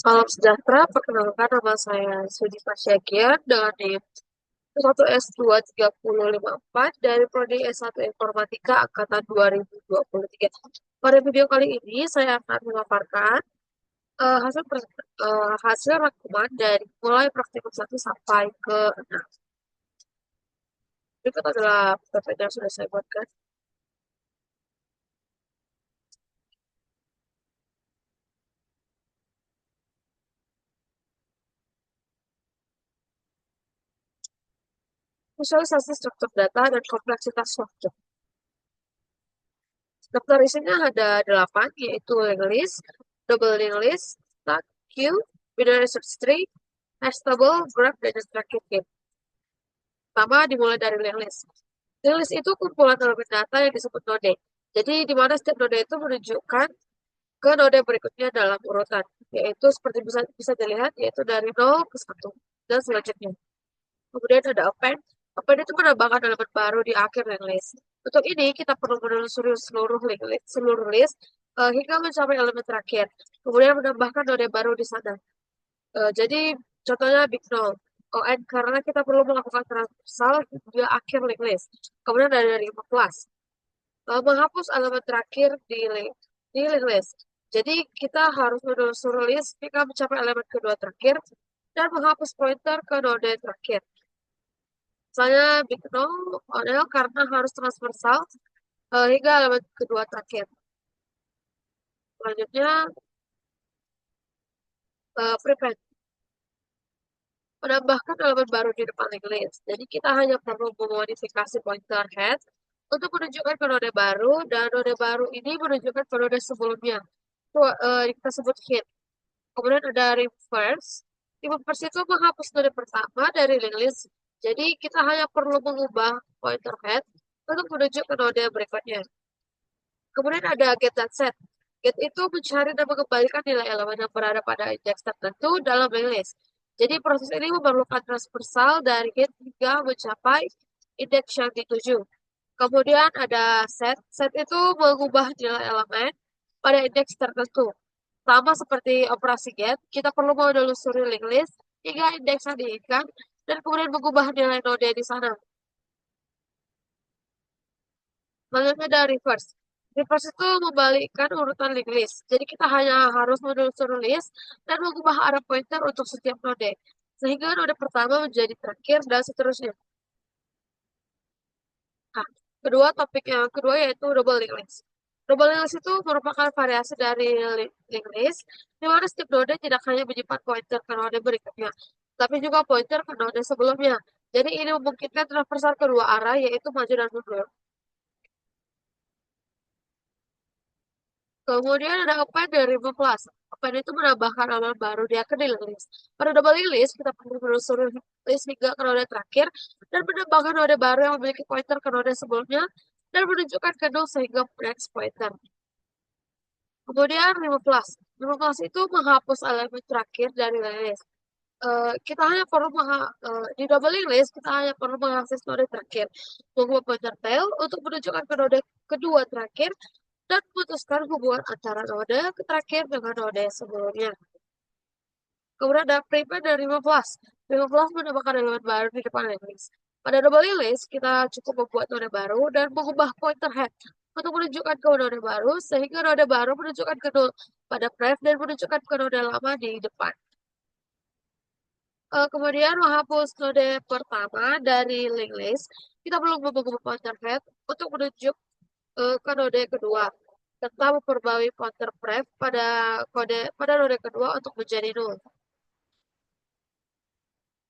Salam sejahtera, perkenalkan nama saya Sudi Fasyagian dengan NIM 1S23054 dari Prodi S1 Informatika Angkatan 2023. Pada video kali ini saya akan memaparkan hasil rangkuman dari mulai praktikum 1 sampai ke 6. Berikut adalah PPT yang sudah saya buatkan. Visualisasi struktur data dan kompleksitas struktur. Daftar isinya ada 8, yaitu linked list, double linked list, stack, queue, binary search tree, hash table, graph, dan yang terakhir game. Pertama dimulai dari linked list. Linked list itu kumpulan elemen data yang disebut node. Jadi di mana setiap node itu menunjukkan ke node berikutnya dalam urutan, yaitu seperti bisa bisa dilihat, yaitu dari 0 ke 1 dan selanjutnya. Kemudian ada append. Append itu menambahkan elemen baru di akhir linked list. Untuk ini kita perlu menelusuri seluruh list hingga mencapai elemen terakhir. Kemudian menambahkan node baru di sana. Jadi contohnya big null. ON karena kita perlu melakukan transversal hingga akhir linked list. Kemudian ada dari kelas. Menghapus elemen terakhir di linked list. Jadi kita harus menelusuri list hingga mencapai elemen kedua terakhir dan menghapus pointer ke node terakhir. Misalnya big null, ON karena harus transversal hingga elemen kedua terakhir. Selanjutnya prepend. Menambahkan elemen baru di depan linked list. Jadi kita hanya perlu memodifikasi pointer head untuk menunjukkan ke node baru, dan node baru ini menunjukkan ke node sebelumnya. Itu kita sebut hit. Kemudian ada reverse. Reverse itu menghapus node pertama dari linked list. Jadi kita hanya perlu mengubah pointer head untuk menuju ke node berikutnya. Kemudian ada get dan set. Get itu mencari dan mengembalikan nilai elemen yang berada pada indeks tertentu dalam linked list. Jadi proses ini memerlukan transversal dari hit hingga mencapai indeks yang dituju. Kemudian ada set. Set itu mengubah nilai elemen pada indeks tertentu. Sama seperti operasi get, kita perlu menelusuri linked list hingga indeks yang diinginkan dan kemudian mengubah nilai node di sana. Selanjutnya ada reverse. Reverse itu membalikkan urutan linked list. Jadi kita hanya harus menelusuri list dan mengubah arah pointer untuk setiap node. Sehingga node pertama menjadi terakhir dan seterusnya. Nah, topik yang kedua yaitu double linked list. Double linked list itu merupakan variasi dari linked list, di mana setiap node tidak hanya menyimpan pointer ke node berikutnya, tapi juga pointer ke node sebelumnya. Jadi ini memungkinkan transversal kedua arah, yaitu maju dan mundur. Kemudian ada append dari plus. Append itu menambahkan halaman baru di akhir list. Pada double list, kita perlu menelusuri list hingga ke node terakhir dan menambahkan node baru yang memiliki pointer ke node sebelumnya dan menunjukkan ke nol sehingga next pointer. Kemudian remove plus. Remove plus itu menghapus elemen terakhir dari list. Kita hanya perlu di double list kita hanya perlu mengakses node terakhir, mengubah pointer tail untuk menunjukkan ke node kedua terakhir dan memutuskan hubungan antara node terakhir dengan node sebelumnya. Kemudian ada prepend dan remove plus. Remove plus menambahkan elemen baru di depan list. Pada double list, kita cukup membuat node baru dan mengubah pointer head untuk menunjukkan ke node baru, sehingga node baru menunjukkan ke node pada pref dan menunjukkan ke node lama di depan. Kemudian menghapus node pertama dari linked list, kita perlu mengubah pointer head untuk menunjuk ke node kedua, serta memperbarui pointer pref pada node kedua untuk menjadi null.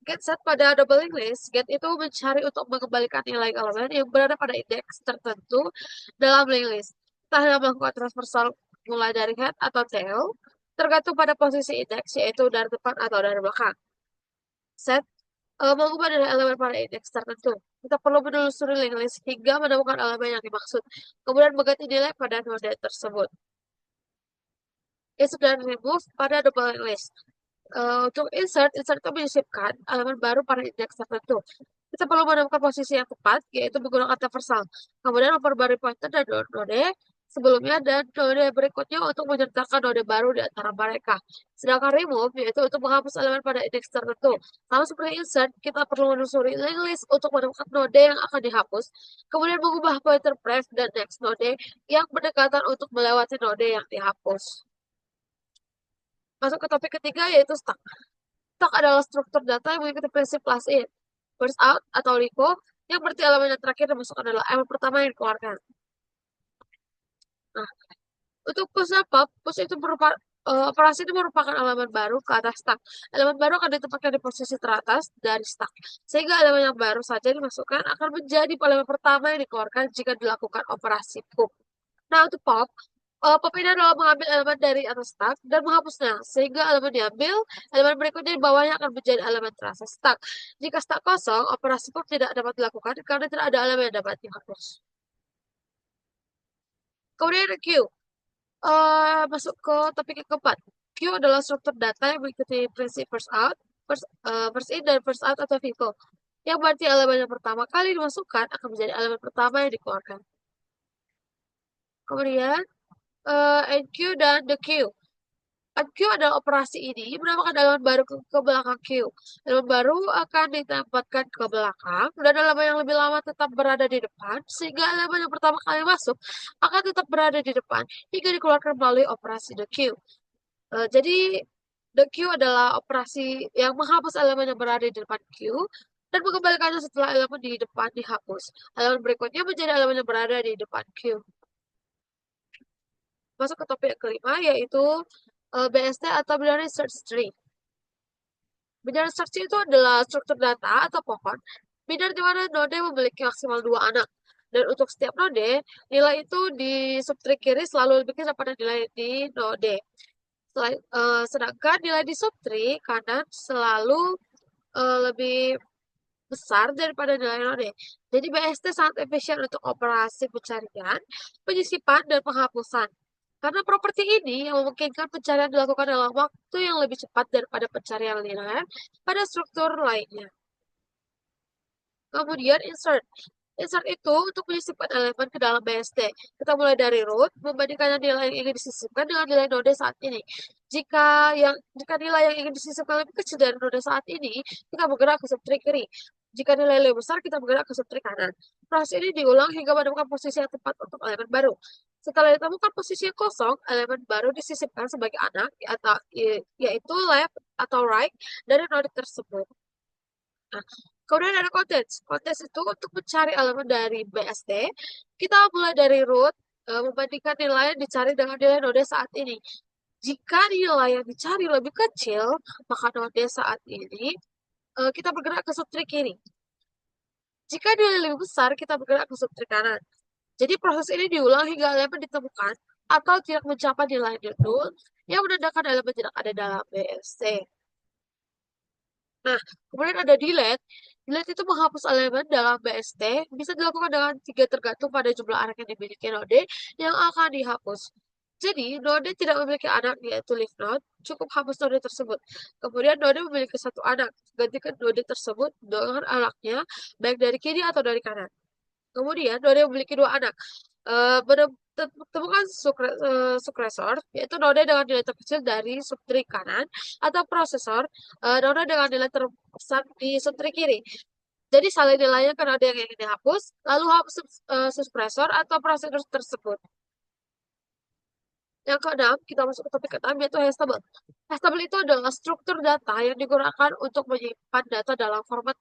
Get set pada double linked list, get itu mencari untuk mengembalikan nilai elemen yang berada pada indeks tertentu dalam linked list. Kita hanya melakukan transversal mulai dari head atau tail, tergantung pada posisi indeks, yaitu dari depan atau dari belakang. Set mengubah nilai elemen pada indeks tertentu. Kita perlu menelusuri linked list hingga menemukan elemen yang dimaksud, kemudian mengganti nilai pada node tersebut. Insert dan remove pada double linked list. Untuk insert itu menyisipkan elemen baru pada indeks tertentu. Kita perlu menemukan posisi yang tepat, yaitu menggunakan transversal. Kemudian memperbarui pointer dan node, sebelumnya dan node berikutnya untuk menyertakan node baru di antara mereka. Sedangkan remove yaitu untuk menghapus elemen pada indeks tertentu. Sama seperti insert, kita perlu menelusuri linked list untuk menemukan node yang akan dihapus, kemudian mengubah pointer pref dan next node yang berdekatan untuk melewati node yang dihapus. Masuk ke topik ketiga yaitu stack. Stack adalah struktur data yang mengikuti prinsip plus in, first out atau LIFO, yang berarti elemen yang terakhir dimasukkan adalah elemen pertama yang dikeluarkan. Nah, untuk push-nya pop, push itu berupa operasi itu merupakan elemen baru ke atas stack. Elemen baru akan ditempatkan di posisi teratas dari stack. Sehingga elemen yang baru saja dimasukkan akan menjadi elemen pertama yang dikeluarkan jika dilakukan operasi pop. Nah, untuk pop, pop ini adalah mengambil elemen dari atas stack dan menghapusnya. Sehingga elemen diambil, elemen berikutnya di bawahnya akan menjadi elemen terasa stack. Jika stack kosong, operasi pop tidak dapat dilakukan karena tidak ada elemen yang dapat dihapus. Kemudian queue. Masuk ke topik yang keempat. Queue adalah struktur data yang mengikuti prinsip first out, first in, dan first out atau FIFO. Yang berarti elemen yang pertama kali dimasukkan akan menjadi elemen pertama yang dikeluarkan. Kemudian, enqueue dan the queue. Enqueue adalah operasi ini menambahkan elemen baru ke belakang queue. Elemen baru akan ditempatkan ke belakang dan elemen yang lebih lama tetap berada di depan, sehingga elemen yang pertama kali masuk akan tetap berada di depan hingga dikeluarkan melalui operasi the queue. Jadi the queue adalah operasi yang menghapus elemen yang berada di depan queue dan mengembalikannya setelah elemen di depan dihapus. Elemen berikutnya menjadi elemen yang berada di depan queue. Masuk ke topik yang kelima yaitu BST atau binary search tree. Binary search tree itu adalah struktur data atau pohon binary di mana node memiliki maksimal 2 anak. Dan untuk setiap node, nilai itu di subtree kiri selalu lebih kecil daripada nilai di node. Sedangkan nilai di subtree kanan selalu lebih besar daripada nilai node. Jadi BST sangat efisien untuk operasi pencarian, penyisipan, dan penghapusan. Karena properti ini yang memungkinkan pencarian dilakukan dalam waktu yang lebih cepat daripada pencarian linear pada struktur lainnya. Kemudian insert. Insert itu untuk menyisipkan elemen ke dalam BST. Kita mulai dari root, membandingkan nilai yang ingin disisipkan dengan nilai node saat ini. Jika nilai yang ingin disisipkan lebih kecil dari node saat ini, kita bergerak ke subtree kiri. Jika nilai lebih besar, kita bergerak ke subtree kanan. Proses ini diulang hingga menemukan posisi yang tepat untuk elemen baru. Setelah ditemukan posisi yang kosong, elemen baru disisipkan sebagai anak, yaitu left atau right dari node tersebut. Nah, kemudian ada context. Context itu untuk mencari elemen dari BST. Kita mulai dari root, membandingkan nilai yang dicari dengan nilai node saat ini. Jika nilai yang dicari lebih kecil, maka node saat ini kita bergerak ke subtree kiri. Jika nilai lebih besar, kita bergerak ke subtree kanan. Jadi proses ini diulang hingga elemen ditemukan atau tidak mencapai nilai nol yang menandakan elemen tidak ada dalam BST. Nah, kemudian ada delete. Delete itu menghapus elemen dalam BST bisa dilakukan dengan 3 tergantung pada jumlah anak yang dimiliki node yang akan dihapus. Jadi, node tidak memiliki anak yaitu leave node, cukup hapus node tersebut. Kemudian node memiliki satu anak, gantikan node tersebut dengan anaknya baik dari kiri atau dari kanan. Kemudian node memiliki 2 anak. Temukan sukresor, yaitu node dengan nilai terkecil dari subtree kanan, atau prosesor, node dengan nilai terbesar di subtree kiri. Jadi salin nilainya ke node yang ingin dihapus, lalu hapus suppressor atau prosesor tersebut. Yang keenam, kita masuk ke topik keenam yaitu hash table. Hash table itu adalah struktur data yang digunakan untuk menyimpan data dalam format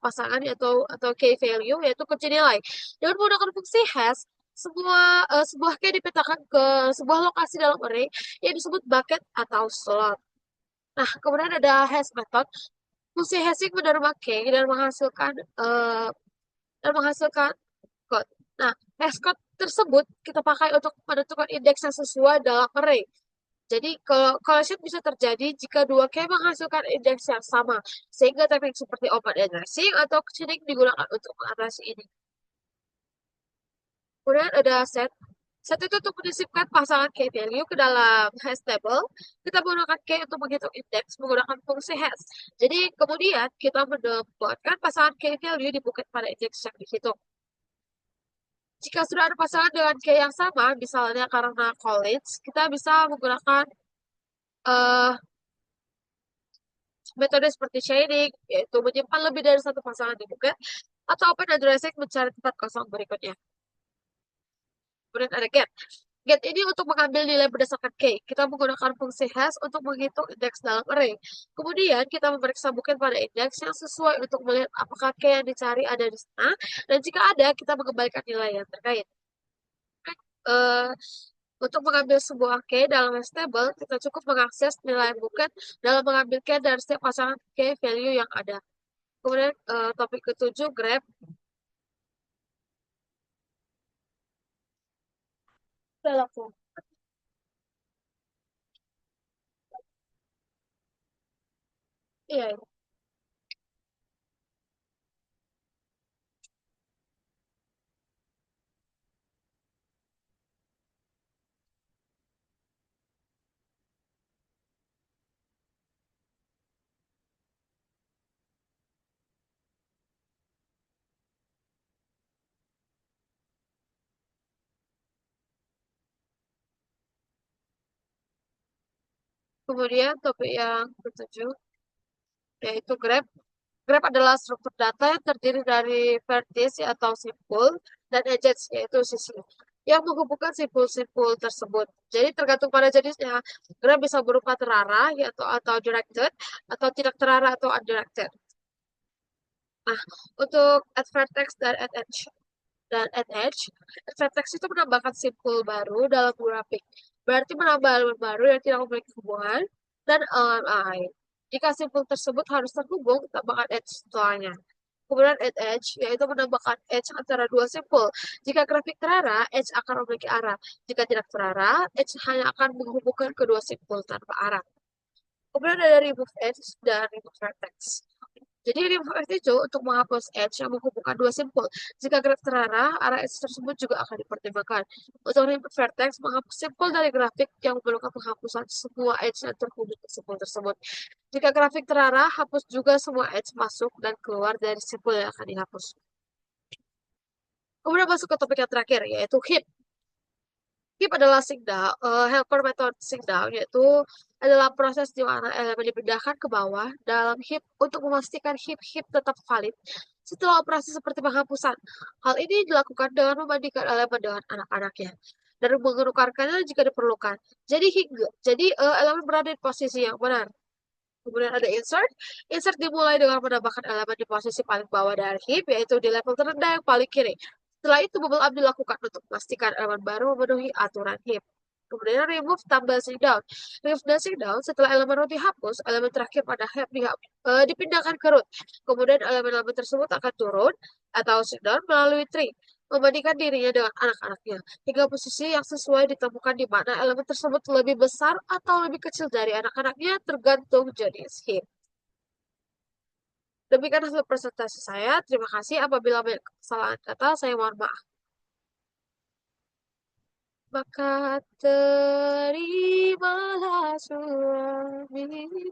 pasangan atau key value yaitu kunci nilai. Dengan menggunakan fungsi hash, sebuah key dipetakan ke sebuah lokasi dalam array yang disebut bucket atau slot. Nah, kemudian ada hash method. Fungsi hashing menerima key dan menghasilkan code. Nah, hash code tersebut kita pakai untuk menentukan indeks yang sesuai dalam array. Jadi, collision bisa terjadi jika dua key menghasilkan indeks yang sama, sehingga teknik seperti open addressing atau chaining digunakan untuk mengatasi ini. Kemudian ada set. Set itu untuk menyisipkan pasangan key value ke dalam hash table. Kita menggunakan key untuk menghitung indeks menggunakan fungsi hash. Jadi, kemudian kita mendapatkan pasangan key value di bucket pada indeks yang dihitung. Jika sudah ada pasangan dengan key yang sama, misalnya karena college, kita bisa menggunakan eh, metode seperti shading, yaitu menyimpan lebih dari satu pasangan di buket, atau open addressing mencari tempat kosong berikutnya. Kemudian ada get. Get ini untuk mengambil nilai berdasarkan key. Kita menggunakan fungsi hash untuk menghitung indeks dalam array. Kemudian kita memeriksa buket pada indeks yang sesuai untuk melihat apakah key yang dicari ada di sana, dan jika ada, kita mengembalikan nilai yang terkait. Eh, untuk mengambil sebuah key dalam hash table, kita cukup mengakses nilai buket dalam mengambil key dari setiap pasangan key value yang ada. Kemudian topik ketujuh, grab. Udah langsung. Iya, iya. Kemudian topik yang ketujuh, yaitu grab. Graph adalah struktur data yang terdiri dari vertices atau simpul dan edges yaitu sisi yang menghubungkan simpul-simpul tersebut. Jadi tergantung pada jenisnya, graph bisa berupa terarah yaitu atau directed atau tidak terarah atau undirected. Nah, untuk add vertex dan add vertex itu menambahkan simpul baru dalam grafik. Berarti menambah elemen baru yang tidak memiliki hubungan dan elemen lain. Jika simpul tersebut harus terhubung, tambahkan edge setelahnya. Kemudian add edge, yaitu menambahkan edge antara dua simpul. Jika grafik terarah, edge akan memiliki arah. Jika tidak terarah, edge hanya akan menghubungkan kedua simpul tanpa arah. Kemudian ada remove edge dan remove vertex. Jadi remove edge itu untuk menghapus edge yang menghubungkan dua simpul. Jika grafik terarah, arah edge tersebut juga akan dipertimbangkan. Untuk remove vertex, menghapus simpul dari grafik yang memerlukan penghapusan semua edge yang terhubung ke simpul tersebut. Jika grafik terarah, hapus juga semua edge masuk dan keluar dari simpul yang akan dihapus. Kemudian masuk ke topik yang terakhir, yaitu heap. Heap adalah signaal, helper method signaal, yaitu adalah proses di mana elemen dipindahkan ke bawah dalam heap untuk memastikan heap-heap tetap valid setelah operasi seperti penghapusan. Hal ini dilakukan dengan membandingkan elemen dengan anak-anaknya dan menukarkannya jika diperlukan. Jadi elemen berada di posisi yang benar. Kemudian ada insert. Insert dimulai dengan menambahkan elemen di posisi paling bawah dari heap, yaitu di level terendah yang paling kiri. Setelah itu bubble up dilakukan untuk memastikan elemen baru memenuhi aturan heap. Kemudian remove tambah sing down. Remove dan sing down setelah elemen root dihapus, elemen terakhir pada heap dipindahkan ke root. Kemudian elemen-elemen tersebut akan turun atau sing down melalui tree, membandingkan dirinya dengan anak-anaknya, hingga posisi yang sesuai ditemukan di mana elemen tersebut lebih besar atau lebih kecil dari anak-anaknya tergantung jenis heap. Demikian hasil presentasi saya. Terima kasih. Apabila banyak kesalahan kata, saya mohon maaf. Maka terimalah suamimu.